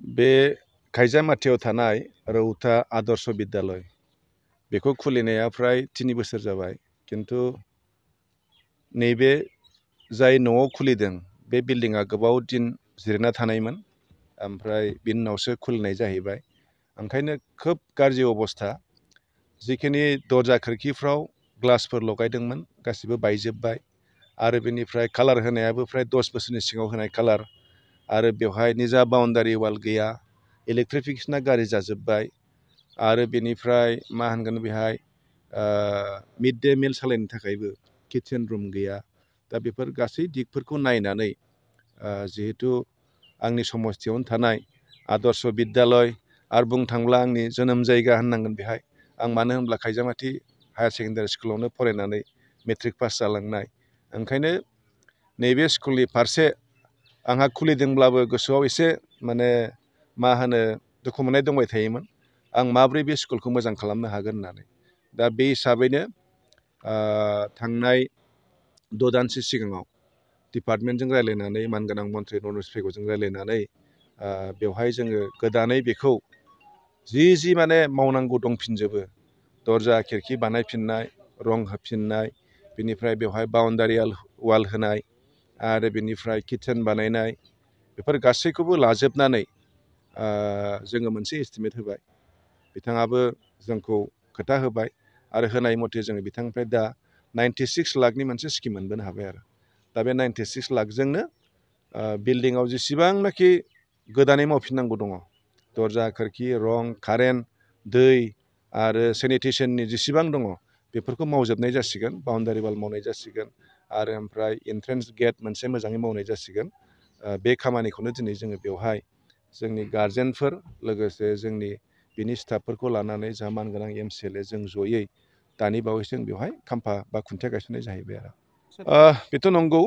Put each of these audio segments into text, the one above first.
बे खायजामाथियाव थानाय रौता आदर्श बिद्यालय बेखौ खुलिनाया फ्राय 3 बोसोर जाबाय किन्तु नैबे जाय न'आव खुलिदों बे बिल्डिंआ गोबाव दिन जिरायना थानायमोन ओमफ्राय बिनि उनावसो खुलिनाय जाहैबाय ओंखायनो खोब गाज्रि अबस्था जिखिनि दरजा खोरखिफ्राव ग्लासफोर लगायदोंमोन गासिबो बायजोब्बाय आरो बेनिफ्राय कालार होनायाबो फ्राय 10 बोसोरनि सिगाङाव होनाय कालार आरो बेवहाय निजा बाउन्डारि वाल गैया इलेक्ट्रिफिकेसना गाज्रि जाजोब्बाय आरो बेनिफ्राय मा होनगोन बेहाय मिड डे मिल सालायनो थाखायबो किचेन रुम गैया दा बेफोर गासै दिगफोरखौ नायनानै जिहेतु आंनि समस्थियावनो थानाय आदर्श बिद्यालय आरो बुंनो थांब्ला आंनि जोनोम जायगा होननांगोन बेहाय आं मानो होनब्ला खायजामाथि हायार सेकेन्डारि स्कुलावनो फरायनानै मेट्रिक पास जालांनाय ओंखायनो नैबे स्कुलनि फारसे आंहा खुलिदोंब्लाबो गोसोआव एसे माने मा होनो दुखु मोननाय दंबाय थायोमोन आं माब्रै बे स्कुलखौ मोजां खालामनो हागोन होननानै दा बे हिसाबैनो थांनाय 6 दानसो सिगाङाव डिपार्टमेन्टजों रायज्लायनानै मानगोनां मन्थ्रि नरेश पेगुजों रायज्लायनानै बेवहाय जोङो गोदानै बेखौ जि माने मावनांगौ दंफिनजोबो दरजा खिरखि बानायफिननाय रं होफिननाय बेनिफ्राय बेवहाय बाउन्डारि वाल होनाय आरो बेनिफ्राय किचेन बानायनाय बेफोर गासैखौबो लाजोबनानै जोङो मोनसे एस्टिमेट होबाय बिथाङाबो जोंखौ खोथा होबाय आरो होनाय मथे जोङो बिथांनिफ्राय दा 96 लाखनि मोनसे स्किम मोनबोनो हाबाय आरो दा बे 96 लाखजोंनो बिल्डिंआव जेसेबांनाखि गोदानै मावफिननांगौ दङ दरजा खोरखि रं कारेन्ट दै आरो सेनिटेसननि जेसेबां दङ बेफोरखौ मावजोबनाय जासिगोन बाउन्डारि वाल मावनाय जासिगोन आरो ओमफ्राय एन्ट्रेन्स गेट मोनसे मोजाङै मावनाय जासिगोन बे खामानिखौनो दिनै जोङो बेवहाय जोंनि गार्जेनफोर लोगोसे जोंनि बिनि स्टाफफोरखौ लानानै जा मानगोनां MCLA जों जयै दानि बावैसो जों बेवहाय खाम्फा बा खुन्थिया गायसननाय जाहैबाय आरो बेथ' नंगौ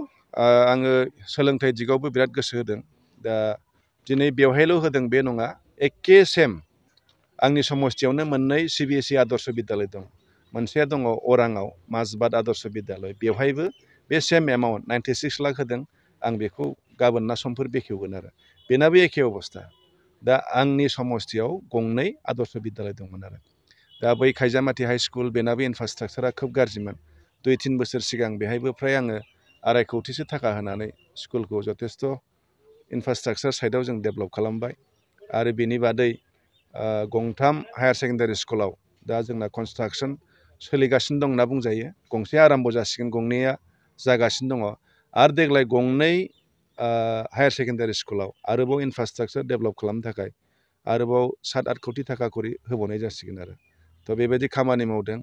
आङो सोलोंथाइ दिगावबो बिराद गोसो होदों दा दिनै बेवहायल' होदों बे नङा एखे सेम आंनि समस्थियावनो मोननै CBSE आदर्श बिद्यालय दं मोनसेया दङ अराङाव माजबाद आदर्श बिद्यालय बेवहायबो बे सेम एमाउन्ट 96 लाख होदों आं बेखौ गाबोन ना समफोर बेखेवगोन आरो बेनाबो एखे अबस्था दा आंनि समस्थियाव गंनै आदर्श बिद्यालय दंमोन आरो दा बै खायजामाथि हाइ स्कुल बेनाबो इनफ्रास्ट्राक्चारा खोब गाज्रिमोन 2-3 बोसोर सिगां बेहायबो फ्राय आङो 2.5 कोटिसो थाखा होनानै स्कुलखौ जथेस्थ' इनफ्रास्ट्राक्चार साइडआव जों डेभेलप खालामबाय आरो बेनि बादै गंथाम हायार सेकेन्डारि स्कुलाव दा जोंना कनस्ट्राक्सन सोलिगासिनो दं होनना बुंजायो गंसेया आराम्भ जासिगोन गंनैया जागासिनो दङ आरो देग्लाय गंनै हायार सेकेन्डारि स्कुलाव आरोबाव इनफ्रास्ट्राक्चार डेभेलप खालामनो थाखाय आरोबाव 7-8 कोटि थाखा करि होबावनाय जासिगोन आरो थ' बेबायदि खामानि मावदों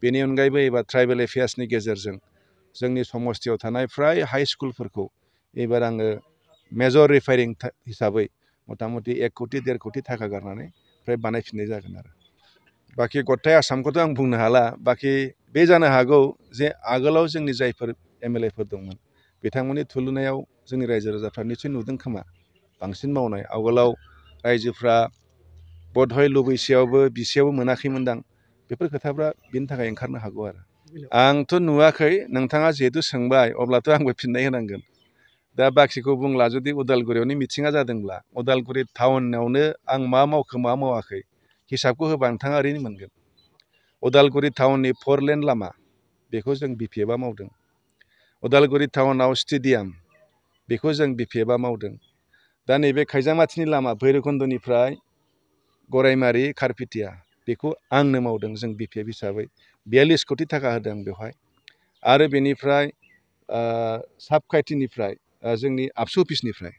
बेनि अनगायैबो एबार ट्राइबेल एफेयार्सनि गेजेरजों जोंनि समस्थियाव थानाय फ्राय हाइ स्कुलफोरखौ एबार आङो मेजर रिफायरिं हिसाबै मथा मथि 1 कोटि 1.5 कोटि थाखा गारनानै फ्राय बानायफिननाय जागोन आरो बाखि गथाय आसामखौथ' आं बुंनो हाला बाखि बे जानो हागौ जे आगोलाव जोंनि जायफोर MLAफोर दंमोन बिथांमोननि थुलुनायाव जोंनि रायजो राजाफ्रा निसय नुदों खोमा बांसिन मावनाय आवगोलाव रायजोफ्रा बधय लुबैसेयावबो बिसेयावबो मोनाखैमोनदां बेफोर खोथाफ्रा बिनि थाखाय ओंखारनो हागौ आरो आंथ' नुवाखै नोंथाङा जिहेतु सोंबाय अब्लाथ' आंबो फिननाय होनांगोन दा बाखिखौ बुंला जुदि उदालगुरियावनो मिथिङा जादोंब्ला उदालगुरि टाउनावनो आं मा मावखो मा मावाखै हिसाबखौ होबा नोंथाङा ओरैनो मोनगोन उदालगुरि टाउननि 4 लेन लामा बेखौ जों BPFआ मावदों उदालगुरि टाउनाव स्टेडियाम बेखौ जों BPFआ मावदों दा नैबे खायजामाथिनि लामा भैरबकुन्दनिफ्राय गरायमारि खारफिटिया बेखौ आंनो मावदों जों BPF हिसाबै 42 कोटि थाखा होदों बेवहाय आरो बेनिफ्राय साबखाथिनिफ्राय जोंनि आबसु अफिसनिफ्राय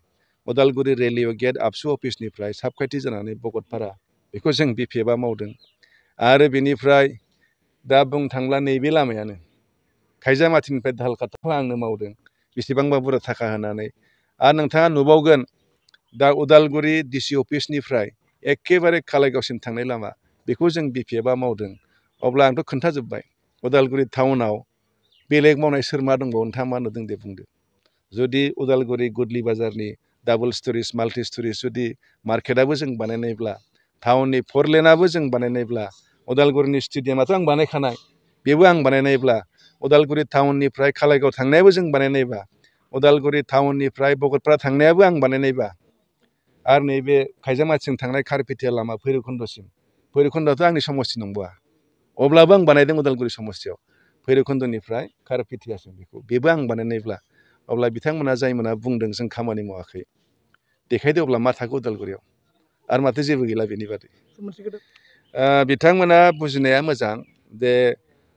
उदालगुरि रेलवे गेट आबसु अफिसनिफ्राय साबखाथि जानानै भगतपारा बेखौ जों BPFआ मावदों आरो बेनिफ्राय दा बुंनो थांब्ला नैबे लामायानो खायजामाथिनिफ्राय धालकाटाखौ आंनो मावदों बेसेबांबा बुरजा थाखा होनानै आरो नोंथाङा नुबावगोन दा उदालगुरि DC अफिसनिफ्राय एखेबारे कालाइगावसिम थांनाय लामा बेखौ जों BPFआ मावदों अब्ला आंथ' खोन्थाजोब्बाय उदालगुरि टाउनाव बेलेग मावनाय सोर मा दंबावो नोंथाङा मा नुदों दे बुंदो जुदि उदालगुरि गुदलि बाजारनि डाबल स्ट'रिज माल्टि स्ट'रिज जुदि मार्केटआबो जों बानायनायब्ला टाउननि 4 लेनाबो जों बानायनायब्ला उदालगुरिनि स्टेडियामाथ' आं बानायखानाय बेबो आं बानायनायब्ला उदालगुरि टाउननिफ्राय कालाइगाव थांनायाबो जों बानायनायबा उदालगुरि टाउननिफ्राय भगतपारा थांनायाबो आं बानायनायबा आरो नैबे खायजामाथिं थांनाय खारफिथिया लामा भैरबखुन्दसिम भैरबखुन्दआथ' आंनि समस्ति नंबावा अब्लाबो आं बानायदों उदालगुरि समस्तियाव भैरबखुन्दनिफ्राय खारफिथियासिम बेबो आं बानायनायब्ला अब्ला बिथांमोना जायमोना बुंदों जों खामानि मावाखै देखायदो अब्ला मा थाखो उदालगुरियाव आरो माथो जेबो गैला बेनि बादै बिथांमोना बुजिनाया मोजां जे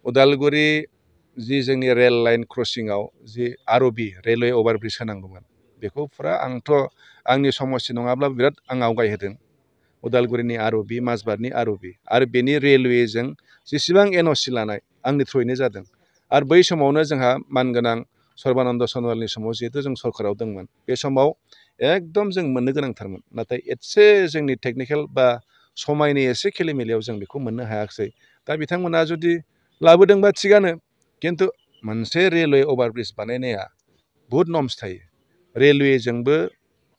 उदालगुरि जि जोंनि रेल लाइन क्रसिंआव जि आरबि रेलवे अभारब्रिज होनांगौमोन बेखौ फुरा आंथ' आंनि समस्ति नङाब्ला बिराद आं आवगायहोदों उदालगुरिनि आरबि माजबाटनि आरबि आरो बेनि रेलवेजों जेसेबां एनअसि लानाय आंनि थ्रुयैनो जादों आरो बै समावनो जोंहा मानगोनां सर्बानन्द सन'वालनि समाव जिहेतु जों सरकाराव दंमोन बे समाव एकदम जों मोननो गोनांथारमोन नाथाय एसे जोंनि टेकनिकेल बा समायनि एसे खेलिमेलियाव जों बेखौ मोननो हायाखिसै दा बिथांमोना जुदि लाबोदोंबा थिगानो खिन्थु मोनसे रेलवे अभारब्रिज बानायनाया बहुद नर्म्स थायो रेलवेजोंबो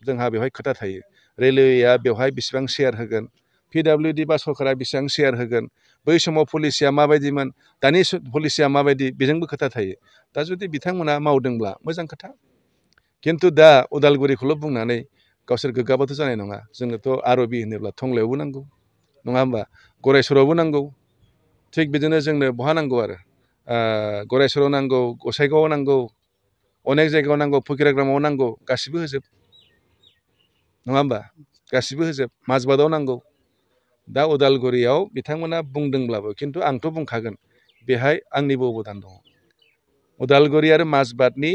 जोंहा बेवहाय खोथा थायो रेलवेया बेवहाय बेसेबां शेयार होगोन पिडब्लिउडि बा सरकारा बेसेबां शेयार होगोन बै समाव पलिसिया माबायदिमोन दानि पलिसिया माबायदि बेजोंबो खोथा थायो दा जुदि बिथांमोना मावदोंब्ला मोजां खोथा खिन्थु दा उदालगुरिखौल' बुंनानै गावसोर गोग्गाबाथ' जानाय नङा जोंनोथ' आरबि होनोब्ला टंलायावबो नांगौ नङा होमबा गरेस्वरावबो नांगौ थिग बिदिनो जोंनो बहा नांगौ आरो गरेस्वराव नांगौ गसाइगावआव नांगौ अनेक जायगायाव नांगौ फकिराग्रामाव नांगौ गासिबो होजोब नङा होमबा गासिबो होजोब माजबाटआव नांगौ दा उदालगुरियाव बिथांमोना बुंदोंब्लाबो खिन्थु आंथ' बुंखागोन बेहाय आंनिबो अबदान दङ उदालगुरि आरो माजबाटनि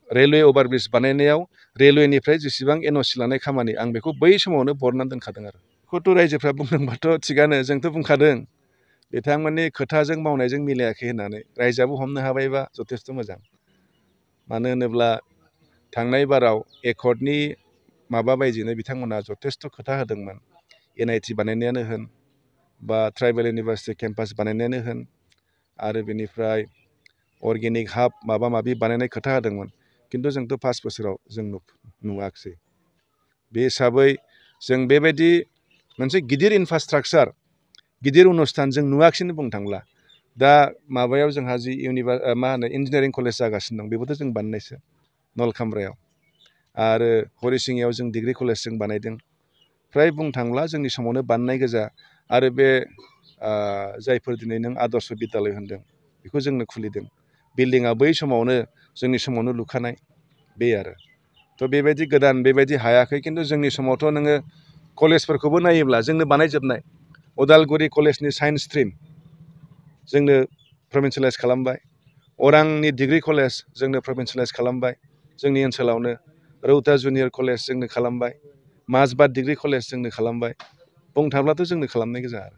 रेलवे अभारब्रिज बानायनायाव रेलवेनिफ्राय जेसेबां एनअसि लानाय खामानि आं बेखौ बै समावनो बरनानै दोनखादों आरो बेखौथ' रायजोफ्रा बुंदोंबाथ' थिगानो जोंथ' बुंखादों बिथांमोननि खोथाजों मावनायजों मिलायाखै होननानै रायजोआबो हमनो हाबायबा जथेस्थ' मोजां मानो होनोब्ला थांनाय बाराव एकर्डनि माबा बायदिनो बिथांमोना जथेस्थ' खोथा होदोंमोन NIT बानायनायानो होन बा ट्राइबेल इउनिभारसिटि केम्पास बानायनायानो होन आरो बेनिफ्राय अर्गेनिक हाब माबा माबि बानायनाय खोथा होदोंमोन खिन्थु जोंथ' 5 बोसोराव जों नुवाखिसै बे हिसाबै जों बेबायदि मोनसे गिदिर इनफ्रास्ट्राक्चार गिदिर अनुस्थान जों नुवाखिसैनो बुंनो थांब्ला दा माबायाव जोंहा जि इन्जिनियारिं कलेज जागासिनो दं बेबोथ' जों बानायनायसो नलखामब्रायाव आरो हरिसिङायाव जों डिग्रि कलेज जों बानायदों फ्राय बुंनो थांब्ला जोंनि समावनो बानायनाय गोजा आरो बे जायफोर दिनै नों आदर्श बिद्यालय होनदों बेखौ जोंनो खुलिदों बिल्डिङा बै समावनो जोंनि समावनो लुखानाय बे आरो थ' बेबायदि गोदान बेबायदि हायाखै खिन्थु जोंनि समावथ' नोङो कलेजफोरखौबो नायोब्ला जोंनो बानायजोबनाय उदालगुरि कलेजनि साइन्स स्ट्रिम जोंनो प्रभिन्सियेलाइज खालामबाय अरांनि डिग्रि कलेज जोंनो प्रभिन्सियेलाइज खालामबाय जोंनि ओनसोलावनो रौता जुनियर कलेज जोंनो खालामबाय माजबाट डिग्रि कलेज जोंनो खालामबाय बुंनो थाङोब्लाथ' जोंनो खालामनाय गोजा आरो